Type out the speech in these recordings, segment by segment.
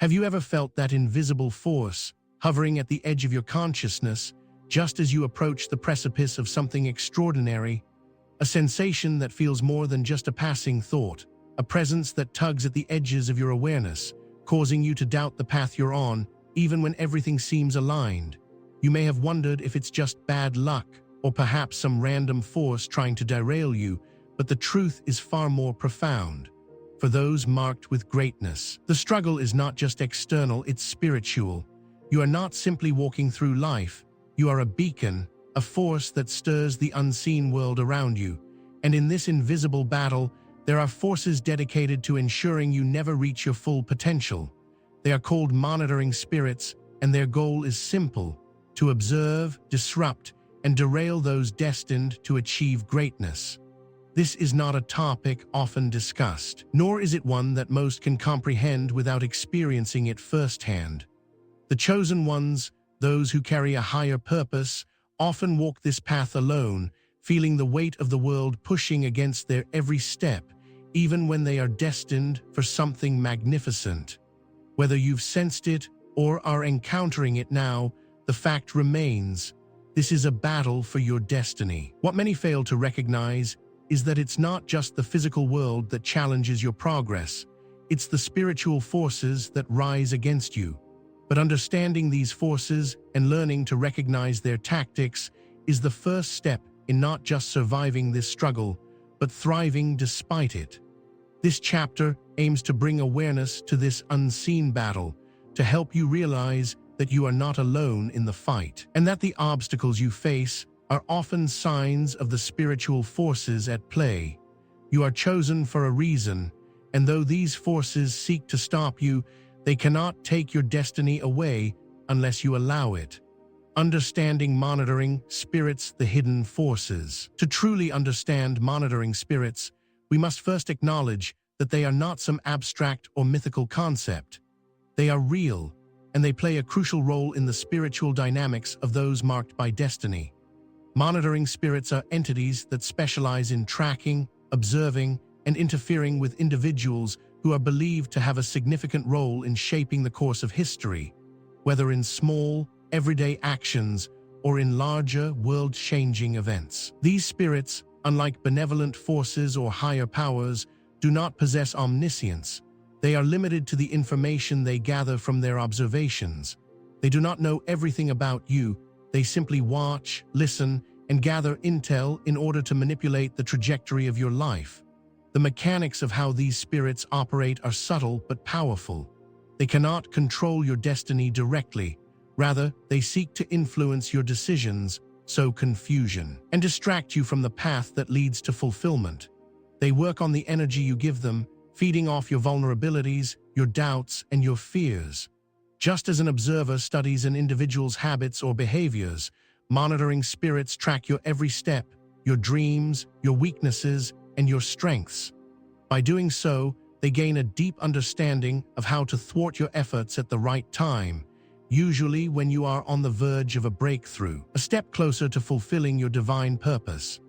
Have you ever felt that invisible force hovering at the edge of your consciousness just as you approach the precipice of something extraordinary? A sensation that feels more than just a passing thought, a presence that tugs at the edges of your awareness, causing you to doubt the path you're on, even when everything seems aligned. You may have wondered if it's just bad luck, or perhaps some random force trying to derail you, but the truth is far more profound. For those marked with greatness, the struggle is not just external, it's spiritual. You are not simply walking through life, you are a beacon, a force that stirs the unseen world around you. And in this invisible battle, there are forces dedicated to ensuring you never reach your full potential. They are called monitoring spirits, and their goal is simple: to observe, disrupt, and derail those destined to achieve greatness. This is not a topic often discussed, nor is it one that most can comprehend without experiencing it firsthand. The chosen ones, those who carry a higher purpose, often walk this path alone, feeling the weight of the world pushing against their every step, even when they are destined for something magnificent. Whether you've sensed it or are encountering it now, the fact remains: this is a battle for your destiny. What many fail to recognize is that it's not just the physical world that challenges your progress, it's the spiritual forces that rise against you. But understanding these forces and learning to recognize their tactics is the first step in not just surviving this struggle, but thriving despite it. This chapter aims to bring awareness to this unseen battle, to help you realize that you are not alone in the fight, and that the obstacles you face are often signs of the spiritual forces at play. You are chosen for a reason, and though these forces seek to stop you, they cannot take your destiny away unless you allow it. Understanding monitoring spirits, the hidden forces. To truly understand monitoring spirits, we must first acknowledge that they are not some abstract or mythical concept. They are real, and they play a crucial role in the spiritual dynamics of those marked by destiny. Monitoring spirits are entities that specialize in tracking, observing, and interfering with individuals who are believed to have a significant role in shaping the course of history, whether in small, everyday actions or in larger, world-changing events. These spirits, unlike benevolent forces or higher powers, do not possess omniscience. They are limited to the information they gather from their observations. They do not know everything about you. They simply watch, listen, and gather intel in order to manipulate the trajectory of your life. The mechanics of how these spirits operate are subtle but powerful. They cannot control your destiny directly. Rather, they seek to influence your decisions, sow confusion, and distract you from the path that leads to fulfillment. They work on the energy you give them, feeding off your vulnerabilities, your doubts, and your fears. Just as an observer studies an individual's habits or behaviors, monitoring spirits track your every step, your dreams, your weaknesses, and your strengths. By doing so, they gain a deep understanding of how to thwart your efforts at the right time, usually when you are on the verge of a breakthrough, a step closer to fulfilling your divine purpose.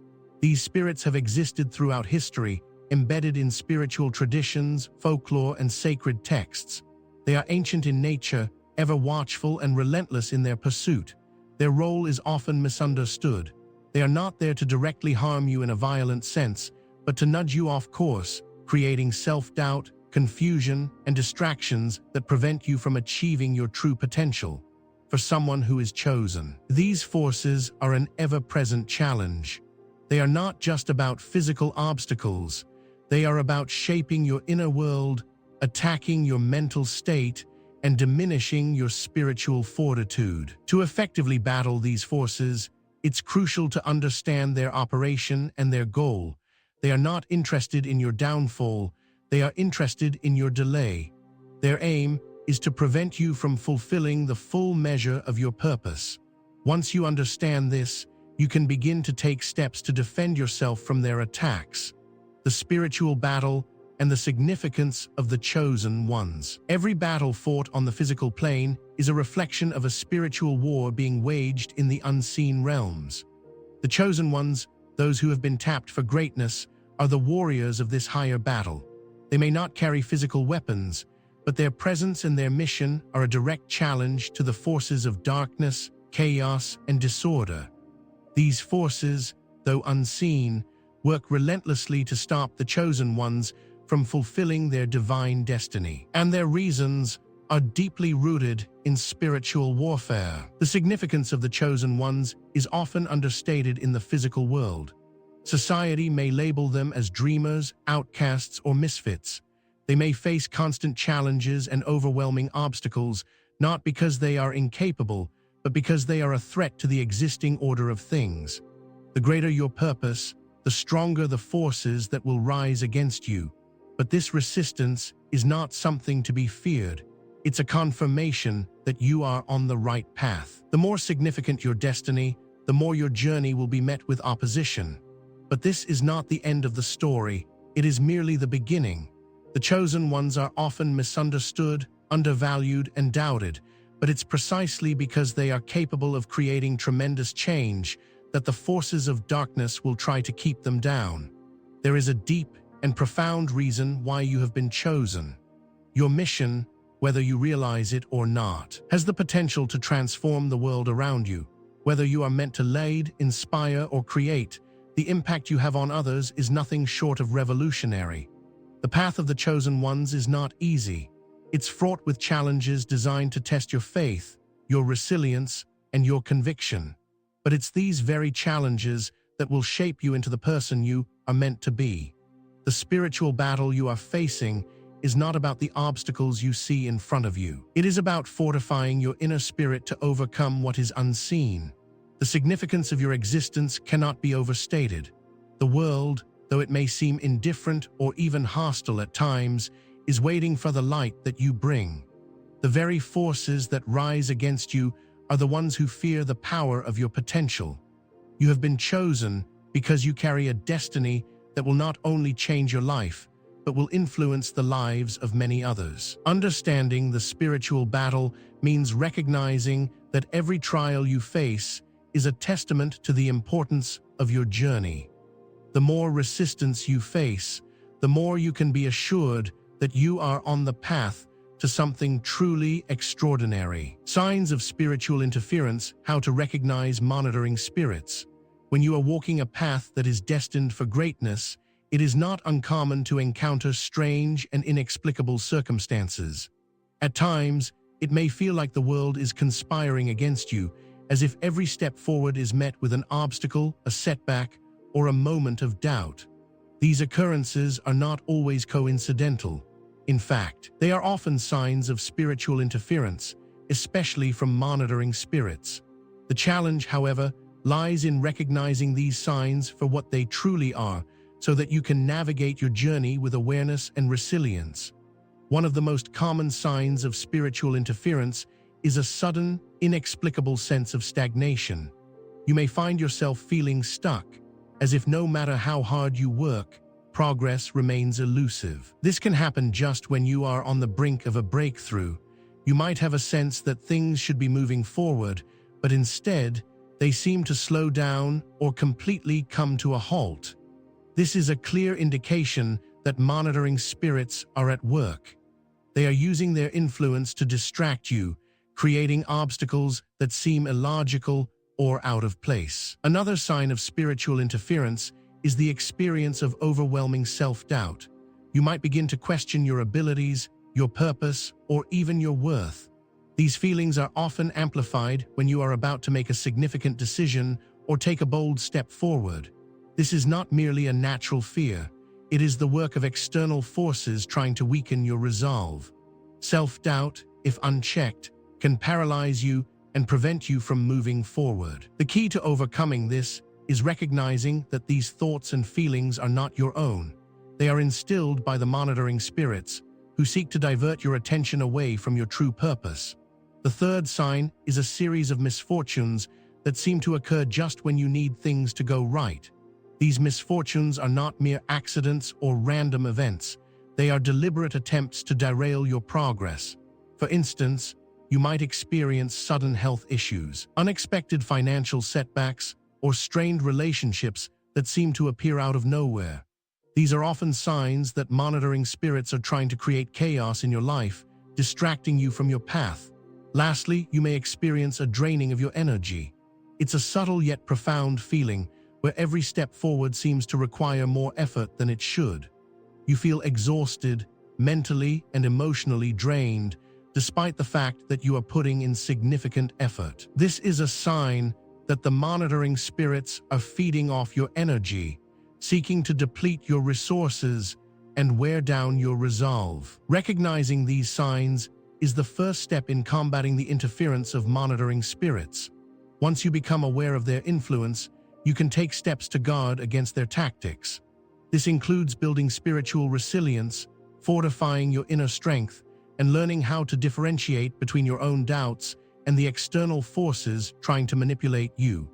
These spirits have existed throughout history, embedded in spiritual traditions, folklore, and sacred texts. They are ancient in nature, ever watchful and relentless in their pursuit. Their role is often misunderstood. They are not there to directly harm you in a violent sense, but to nudge you off course, creating self-doubt, confusion, and distractions that prevent you from achieving your true potential. For someone who is chosen, these forces are an ever-present challenge. They are not just about physical obstacles. They are about shaping your inner world, attacking your mental state, and diminishing your spiritual fortitude. To effectively battle these forces, it's crucial to understand their operation and their goal. They are not interested in your downfall, they are interested in your delay. Their aim is to prevent you from fulfilling the full measure of your purpose. Once you understand this, you can begin to take steps to defend yourself from their attacks. The spiritual battle and the significance of the chosen ones. Every battle fought on the physical plane is a reflection of a spiritual war being waged in the unseen realms. The chosen ones, those who have been tapped for greatness, are the warriors of this higher battle. They may not carry physical weapons, but their presence and their mission are a direct challenge to the forces of darkness, chaos, and disorder. These forces, though unseen, work relentlessly to stop the chosen ones from fulfilling their divine destiny. And their reasons are deeply rooted in spiritual warfare. The significance of the chosen ones is often understated in the physical world. Society may label them as dreamers, outcasts, or misfits. They may face constant challenges and overwhelming obstacles, not because they are incapable, but because they are a threat to the existing order of things. The greater your purpose, the stronger the forces that will rise against you. But this resistance is not something to be feared. It's a confirmation that you are on the right path. The more significant your destiny, the more your journey will be met with opposition. But this is not the end of the story. It is merely the beginning. The chosen ones are often misunderstood, undervalued, and doubted, but it's precisely because they are capable of creating tremendous change that the forces of darkness will try to keep them down. There is a deep and profound reason why you have been chosen. Your mission, whether you realize it or not, has the potential to transform the world around you. Whether you are meant to lead, inspire, or create, the impact you have on others is nothing short of revolutionary. The path of the chosen ones is not easy. It's fraught with challenges designed to test your faith, your resilience, and your conviction. But it's these very challenges that will shape you into the person you are meant to be. The spiritual battle you are facing is not about the obstacles you see in front of you. It is about fortifying your inner spirit to overcome what is unseen. The significance of your existence cannot be overstated. The world, though it may seem indifferent or even hostile at times, is waiting for the light that you bring. The very forces that rise against you are the ones who fear the power of your potential. You have been chosen because you carry a destiny that will not only change your life, but will influence the lives of many others. Understanding the spiritual battle means recognizing that every trial you face is a testament to the importance of your journey. The more resistance you face, the more you can be assured that you are on the path to something truly extraordinary. Signs of spiritual interference: how to recognize monitoring spirits. When you are walking a path that is destined for greatness, it is not uncommon to encounter strange and inexplicable circumstances. At times, it may feel like the world is conspiring against you, as if every step forward is met with an obstacle, a setback, or a moment of doubt. These occurrences are not always coincidental. In fact, they are often signs of spiritual interference, especially from monitoring spirits. The challenge, however, lies in recognizing these signs for what they truly are, so that you can navigate your journey with awareness and resilience. One of the most common signs of spiritual interference is a sudden, inexplicable sense of stagnation. You may find yourself feeling stuck, as if no matter how hard you work, progress remains elusive. This can happen just when you are on the brink of a breakthrough. You might have a sense that things should be moving forward, but instead, they seem to slow down or completely come to a halt. This is a clear indication that monitoring spirits are at work. They are using their influence to distract you, creating obstacles that seem illogical or out of place. Another sign of spiritual interference is the experience of overwhelming self-doubt. You might begin to question your abilities, your purpose, or even your worth. These feelings are often amplified when you are about to make a significant decision or take a bold step forward. This is not merely a natural fear. It is the work of external forces trying to weaken your resolve. Self-doubt, if unchecked, can paralyze you and prevent you from moving forward. The key to overcoming this is recognizing that these thoughts and feelings are not your own. They are instilled by the monitoring spirits, who seek to divert your attention away from your true purpose. The third sign is a series of misfortunes that seem to occur just when you need things to go right. These misfortunes are not mere accidents or random events. They are deliberate attempts to derail your progress. For instance, you might experience sudden health issues, unexpected financial setbacks, or strained relationships that seem to appear out of nowhere. These are often signs that monitoring spirits are trying to create chaos in your life distracting you from your path. Lastly, you may experience a draining of your energy. It's a subtle yet profound feeling where every step forward seems to require more effort than it should. You feel exhausted, mentally and emotionally drained, despite the fact that you are putting in significant effort. This is a sign that the monitoring spirits are feeding off your energy, seeking to deplete your resources and wear down your resolve. Recognizing these signs is the first step in combating the interference of monitoring spirits. Once you become aware of their influence, you can take steps to guard against their tactics. This includes building spiritual resilience, fortifying your inner strength, and learning how to differentiate between your own doubts and the external forces trying to manipulate you.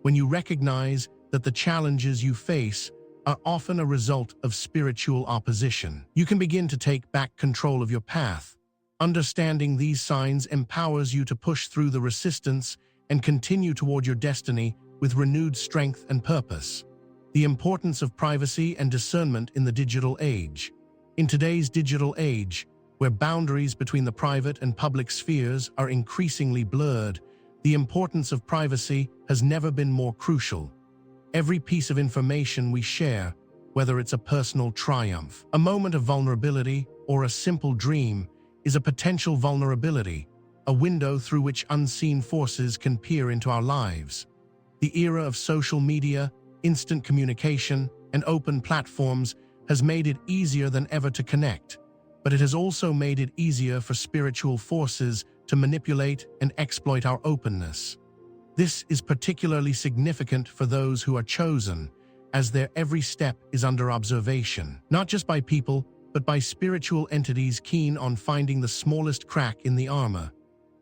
When you recognize that the challenges you face are often a result of spiritual opposition, you can begin to take back control of your path. Understanding these signs empowers you to push through the resistance and continue toward your destiny with renewed strength and purpose. The importance of privacy and discernment in the digital age. In today's digital age, where boundaries between the private and public spheres are increasingly blurred, the importance of privacy has never been more crucial. Every piece of information we share, whether it's a personal triumph, a moment of vulnerability, or a simple dream, is a potential vulnerability, a window through which unseen forces can peer into our lives. The era of social media, instant communication, and open platforms has made it easier than ever to connect, but it has also made it easier for spiritual forces to manipulate and exploit our openness. This is particularly significant for those who are chosen, as their every step is under observation, not just by people, but by spiritual entities keen on finding the smallest crack in the armor.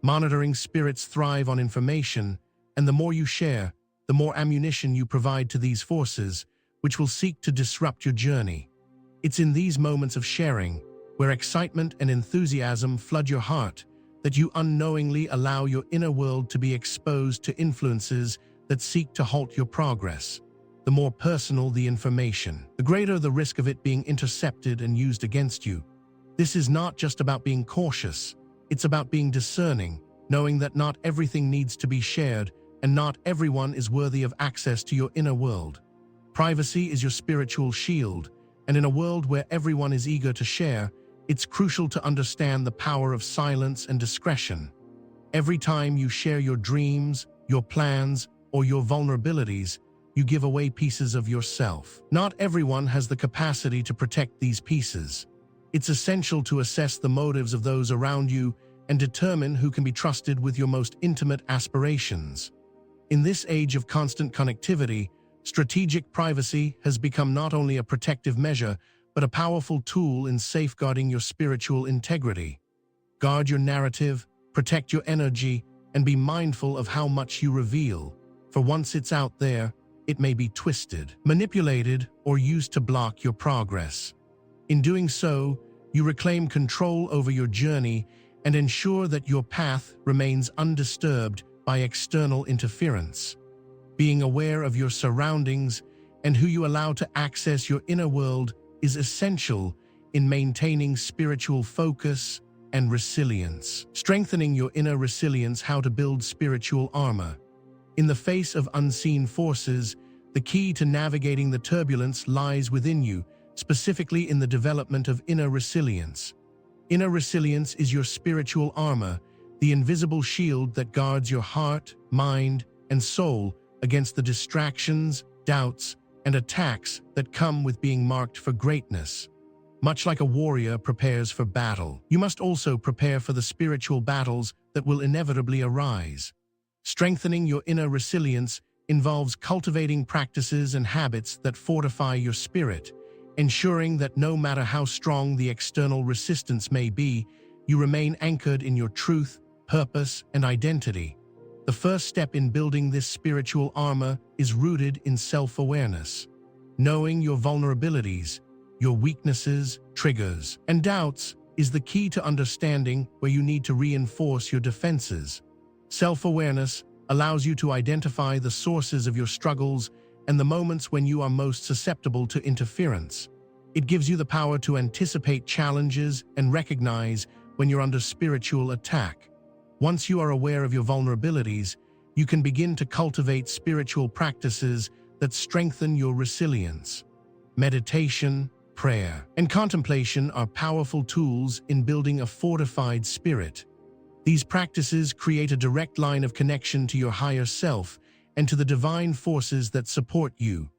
Monitoring spirits thrive on information, and the more you share, the more ammunition you provide to these forces, which will seek to disrupt your journey. It's in these moments of sharing, where excitement and enthusiasm flood your heart, that you unknowingly allow your inner world to be exposed to influences that seek to halt your progress. The more personal the information, the greater the risk of it being intercepted and used against you. This is not just about being cautious, it's about being discerning, knowing that not everything needs to be shared and not everyone is worthy of access to your inner world. Privacy is your spiritual shield, and in a world where everyone is eager to share, it's crucial to understand the power of silence and discretion. Every time you share your dreams, your plans, or your vulnerabilities, you give away pieces of yourself. Not everyone has the capacity to protect these pieces. It's essential to assess the motives of those around you and determine who can be trusted with your most intimate aspirations. In this age of constant connectivity, strategic privacy has become not only a protective measure, but a powerful tool in safeguarding your spiritual integrity. Guard your narrative, protect your energy, and be mindful of how much you reveal, for once it's out there, it may be twisted, manipulated, or used to block your progress. In doing so, you reclaim control over your journey and ensure that your path remains undisturbed by external interference. Being aware of your surroundings and who you allow to access your inner world is essential in maintaining spiritual focus and resilience. Strengthening your inner resilience. How to build spiritual armor. In the face of unseen forces, the key to navigating the turbulence lies within you, specifically in the development of inner resilience. Inner resilience is your spiritual armor, the invisible shield that guards your heart, mind, and soul against the distractions, doubts, and attacks that come with being marked for greatness. Much like a warrior prepares for battle, you must also prepare for the spiritual battles that will inevitably arise. Strengthening your inner resilience involves cultivating practices and habits that fortify your spirit, ensuring that no matter how strong the external resistance may be, you remain anchored in your truth, purpose, and identity. The first step in building this spiritual armor is rooted in self-awareness. Knowing your vulnerabilities, your weaknesses, triggers, and doubts is the key to understanding where you need to reinforce your defenses. Self-awareness allows you to identify the sources of your struggles and the moments when you are most susceptible to interference. It gives you the power to anticipate challenges and recognize when you're under spiritual attack. Once you are aware of your vulnerabilities, you can begin to cultivate spiritual practices that strengthen your resilience. Meditation, prayer, and contemplation are powerful tools in building a fortified spirit. These practices create a direct line of connection to your higher self and to the divine forces that support you.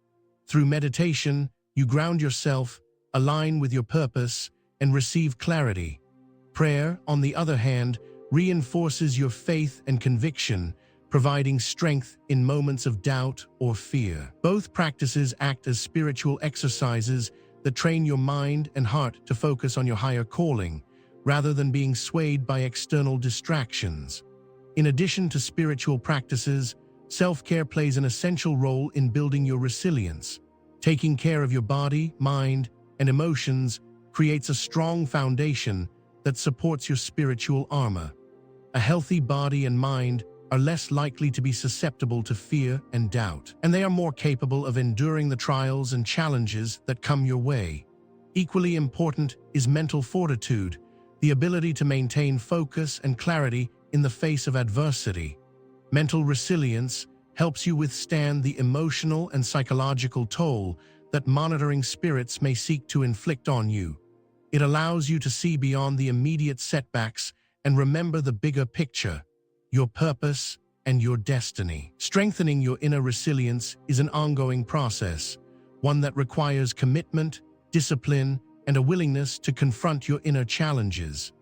Through meditation, you ground yourself, align with your purpose, and receive clarity. Prayer, on the other hand, reinforces your faith and conviction, providing strength in moments of doubt or fear. Both practices act as spiritual exercises that train your mind and heart to focus on your higher calling, rather than being swayed by external distractions. In addition to spiritual practices, self-care plays an essential role in building your resilience. Taking care of your body, mind, and emotions creates a strong foundation that supports your spiritual armor. A healthy body and mind are less likely to be susceptible to fear and doubt, and they are more capable of enduring the trials and challenges that come your way. Equally important is mental fortitude, the ability to maintain focus and clarity in the face of adversity. Mental resilience helps you withstand the emotional and psychological toll that monitoring spirits may seek to inflict on you. It allows you to see beyond the immediate setbacks and remember the bigger picture, your purpose and your destiny. Strengthening your inner resilience is an ongoing process, one that requires commitment, discipline, and a willingness to confront your inner challenges.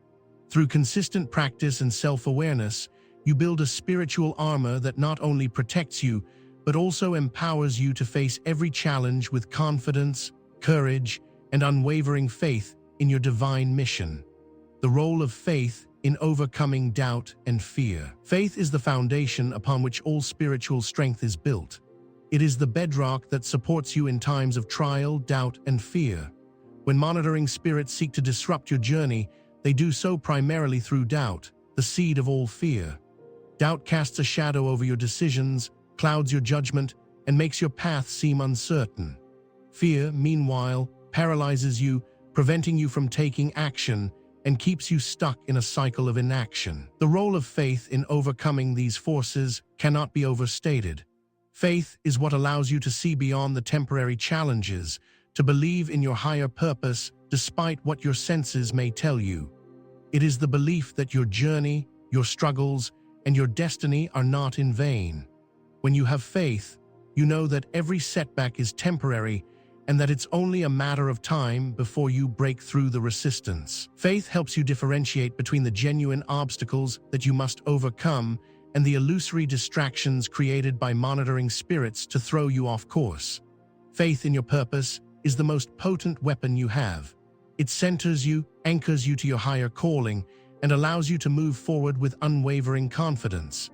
Through consistent practice and self-awareness, you build a spiritual armor that not only protects you, but also empowers you to face every challenge with confidence, courage, and unwavering faith in your divine mission. The role of faith in overcoming doubt and fear. Faith is the foundation upon which all spiritual strength is built. It is the bedrock that supports you in times of trial, doubt, and fear. When monitoring spirits seek to disrupt your journey, they do so primarily through doubt, the seed of all fear. Doubt casts a shadow over your decisions, clouds your judgment, and makes your path seem uncertain. Fear, meanwhile, paralyzes you, preventing you from taking action, and keeps you stuck in a cycle of inaction. The role of faith in overcoming these forces cannot be overstated. Faith is what allows you to see beyond the temporary challenges, to believe in your higher purpose despite what your senses may tell you. It is the belief that your journey, your struggles, and your destiny are not in vain. When you have faith, you know that every setback is temporary and that it's only a matter of time before you break through the resistance. Faith helps you differentiate between the genuine obstacles that you must overcome and the illusory distractions created by monitoring spirits to throw you off course. Faith in your purpose is the most potent weapon you have. It centers you, anchors you to your higher calling, and allows you to move forward with unwavering confidence.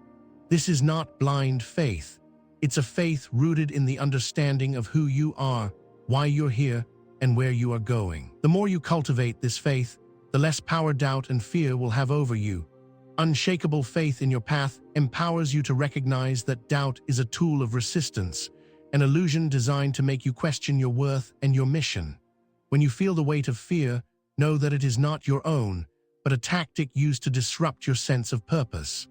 This is not blind faith. It's a faith rooted in the understanding of who you are, why you're here, and where you are going. The more you cultivate this faith, the less power doubt and fear will have over you. Unshakable faith in your path empowers you to recognize that doubt is a tool of resistance, an illusion designed to make you question your worth and your mission. When you feel the weight of fear, know that it is not your own, but a tactic used to disrupt your sense of purpose.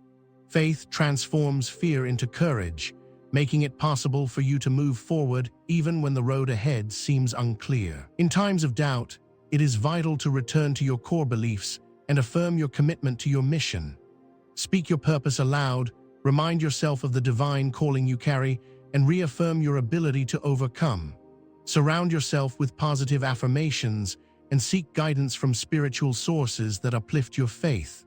Faith transforms fear into courage, making it possible for you to move forward even when the road ahead seems unclear. In times of doubt, it is vital to return to your core beliefs and affirm your commitment to your mission. Speak your purpose aloud, remind yourself of the divine calling you carry, and reaffirm your ability to overcome. Surround yourself with positive affirmations and seek guidance from spiritual sources that uplift your faith.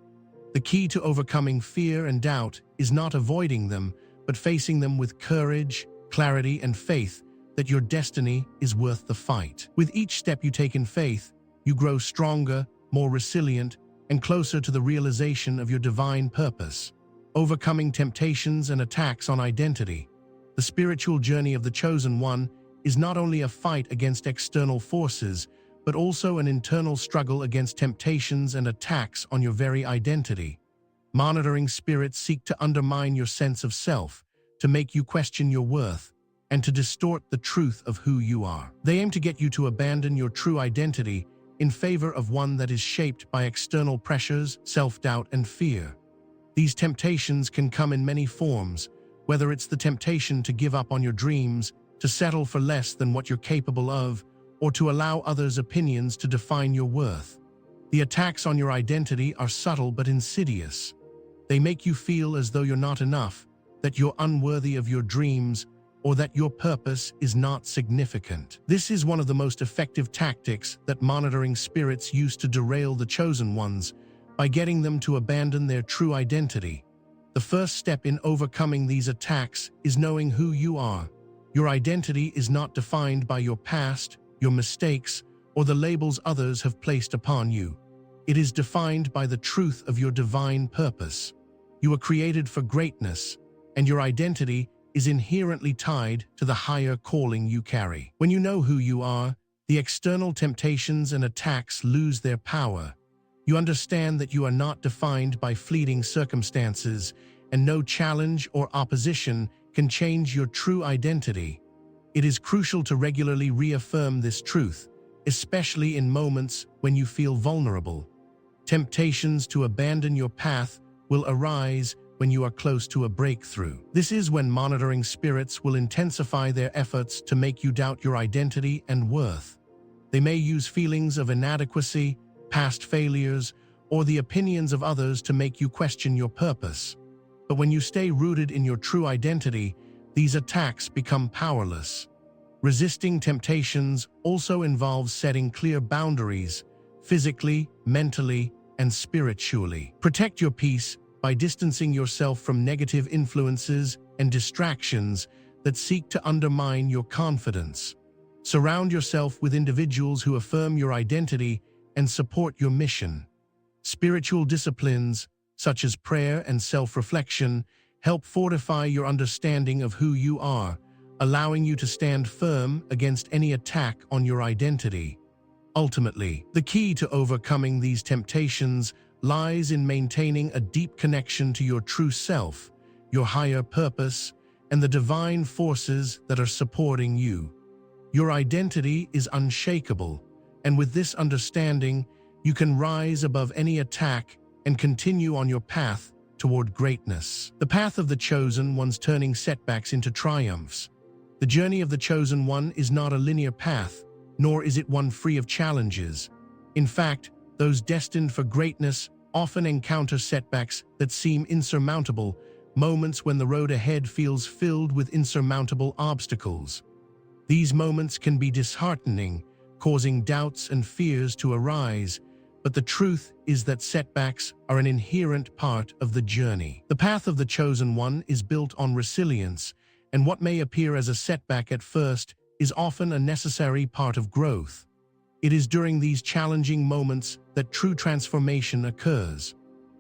The key to overcoming fear and doubt is not avoiding them, but facing them with courage, clarity, and faith that your destiny is worth the fight. With each step you take in faith, you grow stronger, more resilient, and closer to the realization of your divine purpose. Overcoming temptations and attacks on identity. The spiritual journey of the Chosen One is not only a fight against external forces, but also an internal struggle against temptations and attacks on your very identity. Monitoring spirits seek to undermine your sense of self, to make you question your worth, and to distort the truth of who you are. They aim to get you to abandon your true identity in favor of one that is shaped by external pressures, self-doubt, and fear. These temptations can come in many forms, whether it's the temptation to give up on your dreams, to settle for less than what you're capable of, or to allow others' opinions to define your worth. The attacks on your identity are subtle but insidious. They make you feel as though you're not enough, that you're unworthy of your dreams, or that your purpose is not significant. This is one of the most effective tactics that monitoring spirits use to derail the chosen ones, by getting them to abandon their true identity. The first step in overcoming these attacks is knowing who you are. Your identity is not defined by your past, your mistakes, or the labels others have placed upon you. It is defined by the truth of your divine purpose. You are created for greatness, and your identity is inherently tied to the higher calling you carry. When you know who you are, the external temptations and attacks lose their power. You understand that you are not defined by fleeting circumstances, and no challenge or opposition can change your true identity. It is crucial to regularly reaffirm this truth, especially in moments when you feel vulnerable. Temptations to abandon your path will arise when you are close to a breakthrough. This is when monitoring spirits will intensify their efforts to make you doubt your identity and worth. They may use feelings of inadequacy, past failures, or the opinions of others to make you question your purpose. But when you stay rooted in your true identity, these attacks become powerless. Resisting temptations also involves setting clear boundaries, physically, mentally, and spiritually. Protect your peace by distancing yourself from negative influences and distractions that seek to undermine your confidence. Surround yourself with individuals who affirm your identity and support your mission. Spiritual disciplines, such as prayer and self-reflection, help fortify your understanding of who you are, allowing you to stand firm against any attack on your identity. Ultimately, the key to overcoming these temptations lies in maintaining a deep connection to your true self, your higher purpose, and the divine forces that are supporting you. Your identity is unshakable, and with this understanding, you can rise above any attack and continue on your path toward greatness. The path of the chosen one's turning setbacks into triumphs. The journey of the chosen one is not a linear path, nor is it one free of challenges. In fact, those destined for greatness often encounter setbacks that seem insurmountable, moments when the road ahead feels filled with insurmountable obstacles. These moments can be disheartening, causing doubts and fears to arise, but the truth is that setbacks are an inherent part of the journey. The path of the chosen one is built on resilience, and what may appear as a setback at first is often a necessary part of growth. It is during these challenging moments that true transformation occurs.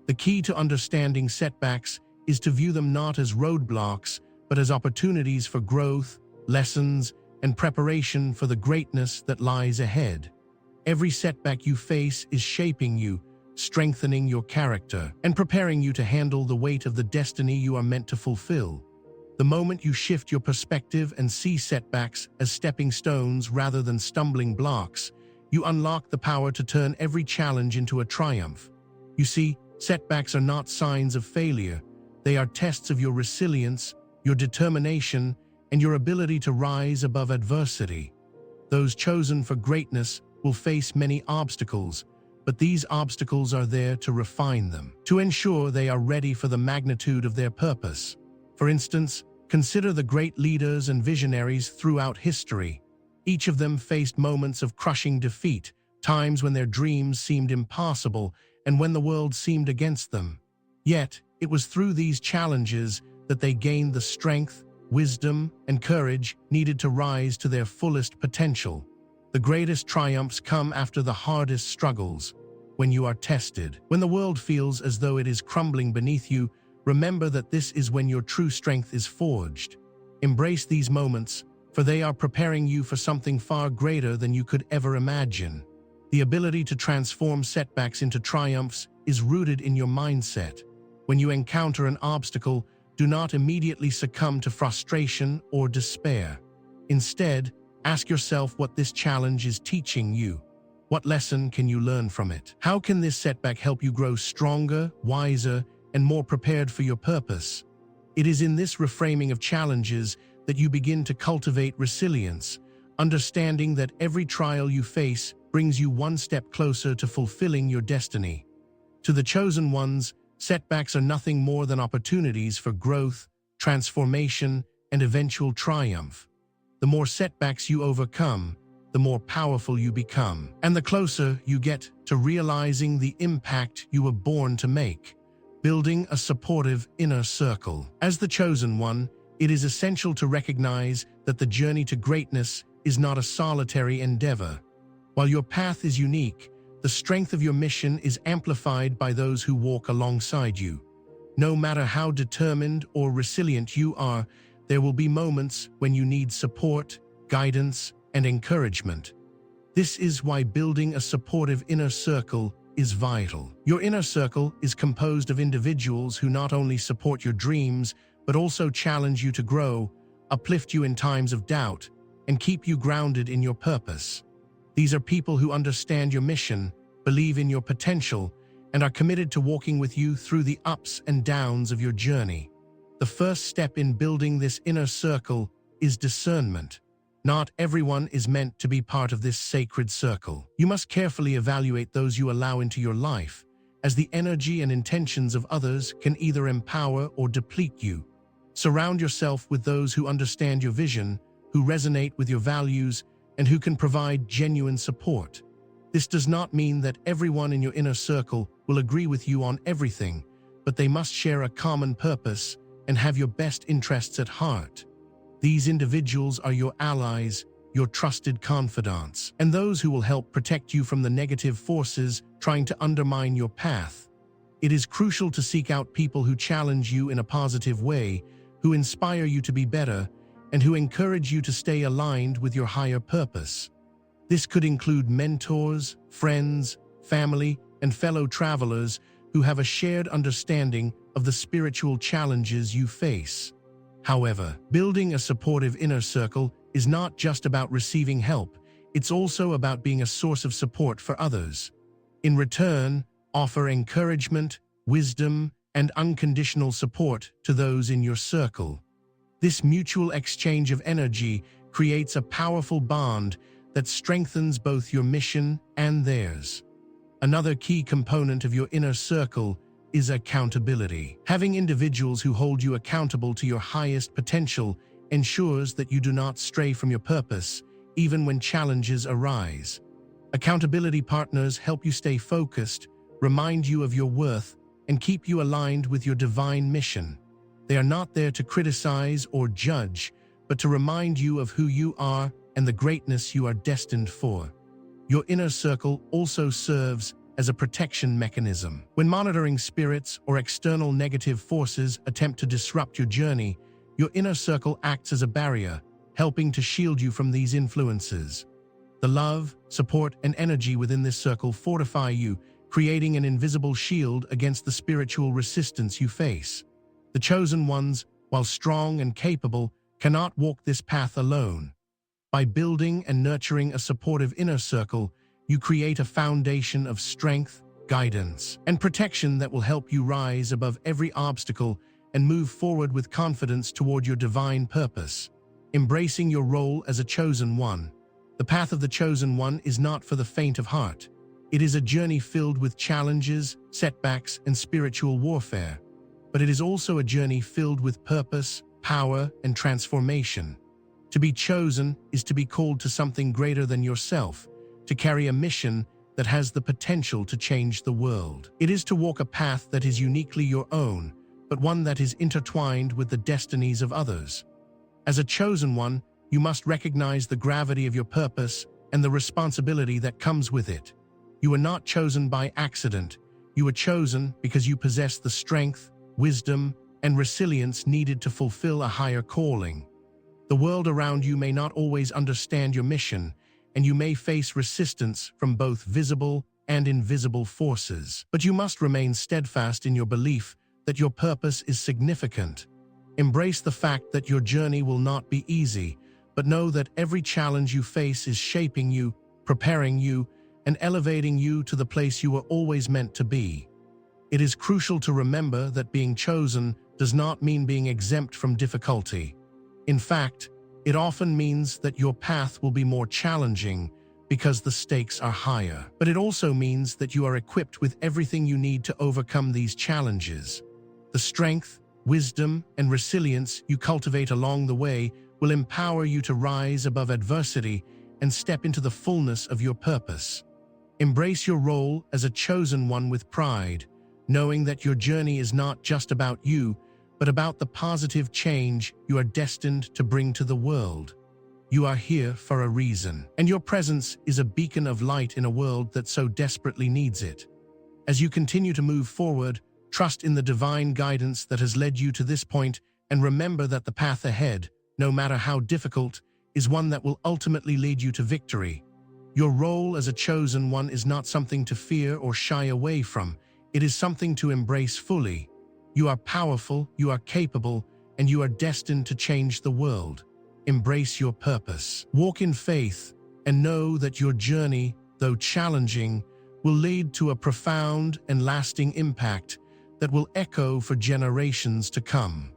The key to understanding setbacks is to view them not as roadblocks, but as opportunities for growth, lessons, and preparation for the greatness that lies ahead. Every setback you face is shaping you, strengthening your character, and preparing you to handle the weight of the destiny you are meant to fulfill. The moment you shift your perspective and see setbacks as stepping stones rather than stumbling blocks, you unlock the power to turn every challenge into a triumph. You see, setbacks are not signs of failure. They are tests of your resilience, your determination, and your ability to rise above adversity. Those chosen for greatness will face many obstacles, but these obstacles are there to refine them, to ensure they are ready for the magnitude of their purpose. For instance, consider the great leaders and visionaries throughout history. Each of them faced moments of crushing defeat, times when their dreams seemed impossible and when the world seemed against them. Yet, it was through these challenges that they gained the strength, wisdom, and courage needed to rise to their fullest potential. The greatest triumphs come after the hardest struggles, when you are tested. When the world feels as though it is crumbling beneath you, remember that this is when your true strength is forged. Embrace these moments, for they are preparing you for something far greater than you could ever imagine. The ability to transform setbacks into triumphs is rooted in your mindset. When you encounter an obstacle, do not immediately succumb to frustration or despair. Instead, ask yourself what this challenge is teaching you. What lesson can you learn from it? How can this setback help you grow stronger, wiser, and more prepared for your purpose? It is in this reframing of challenges that you begin to cultivate resilience, understanding that every trial you face brings you one step closer to fulfilling your destiny. To the chosen ones, setbacks are nothing more than opportunities for growth, transformation, and eventual triumph. The more setbacks you overcome, the more powerful you become, and the closer you get to realizing the impact you were born to make, building a supportive inner circle. As the chosen one, it is essential to recognize that the journey to greatness is not a solitary endeavor. While your path is unique, the strength of your mission is amplified by those who walk alongside you. No matter how determined or resilient you are, there will be moments when you need support, guidance, and encouragement. This is why building a supportive inner circle is vital. Your inner circle is composed of individuals who not only support your dreams, but also challenge you to grow, uplift you in times of doubt, and keep you grounded in your purpose. These are people who understand your mission, believe in your potential, and are committed to walking with you through the ups and downs of your journey. The first step in building this inner circle is discernment. Not everyone is meant to be part of this sacred circle. You must carefully evaluate those you allow into your life, as the energy and intentions of others can either empower or deplete you. Surround yourself with those who understand your vision, who resonate with your values, and who can provide genuine support. This does not mean that everyone in your inner circle will agree with you on everything, but they must share a common purpose and have your best interests at heart. These individuals are your allies, your trusted confidants, and those who will help protect you from the negative forces trying to undermine your path. It is crucial to seek out people who challenge you in a positive way, who inspire you to be better, and who encourage you to stay aligned with your higher purpose. This could include mentors, friends, family, and fellow travelers who have a shared understanding of the spiritual challenges you face. However, building a supportive inner circle is not just about receiving help, it's also about being a source of support for others. In return, offer encouragement, wisdom, and unconditional support to those in your circle. This mutual exchange of energy creates a powerful bond that strengthens both your mission and theirs. Another key component of your inner circle is accountability. Having individuals who hold you accountable to your highest potential ensures that you do not stray from your purpose, even when challenges arise. Accountability partners help you stay focused, remind you of your worth, and keep you aligned with your divine mission. They are not there to criticize or judge, but to remind you of who you are and the greatness you are destined for. Your inner circle also serves as a protection mechanism. When monitoring spirits or external negative forces attempt to disrupt your journey, your inner circle acts as a barrier, helping to shield you from these influences. The love, support, and energy within this circle fortify you, creating an invisible shield against the spiritual resistance you face. The chosen ones, while strong and capable, cannot walk this path alone. By building and nurturing a supportive inner circle, you create a foundation of strength, guidance, and protection that will help you rise above every obstacle and move forward with confidence toward your divine purpose. Embracing your role as a chosen one. The path of the chosen one is not for the faint of heart. It is a journey filled with challenges, setbacks, and spiritual warfare. But it is also a journey filled with purpose, power, and transformation. To be chosen is to be called to something greater than yourself, to carry a mission that has the potential to change the world. It is to walk a path that is uniquely your own, but one that is intertwined with the destinies of others. As a chosen one, you must recognize the gravity of your purpose and the responsibility that comes with it. You are not chosen by accident. You are chosen because you possess the strength, wisdom, and resilience needed to fulfill a higher calling. The world around you may not always understand your mission, and you may face resistance from both visible and invisible forces. But you must remain steadfast in your belief that your purpose is significant. Embrace the fact that your journey will not be easy, but know that every challenge you face is shaping you, preparing you, and elevating you to the place you were always meant to be. It is crucial to remember that being chosen does not mean being exempt from difficulty. In fact, it often means that your path will be more challenging because the stakes are higher. But it also means that you are equipped with everything you need to overcome these challenges. The strength, wisdom, and resilience you cultivate along the way will empower you to rise above adversity and step into the fullness of your purpose. Embrace your role as a chosen one with pride, knowing that your journey is not just about you, but about the positive change you are destined to bring to the world. You are here for a reason, and your presence is a beacon of light in a world that so desperately needs it. As you continue to move forward, trust in the divine guidance that has led you to this point, and remember that the path ahead, no matter how difficult, is one that will ultimately lead you to victory. Your role as a chosen one is not something to fear or shy away from. It is something to embrace fully. You are powerful, you are capable, and you are destined to change the world. Embrace your purpose. Walk in faith, and know that your journey, though challenging, will lead to a profound and lasting impact that will echo for generations to come.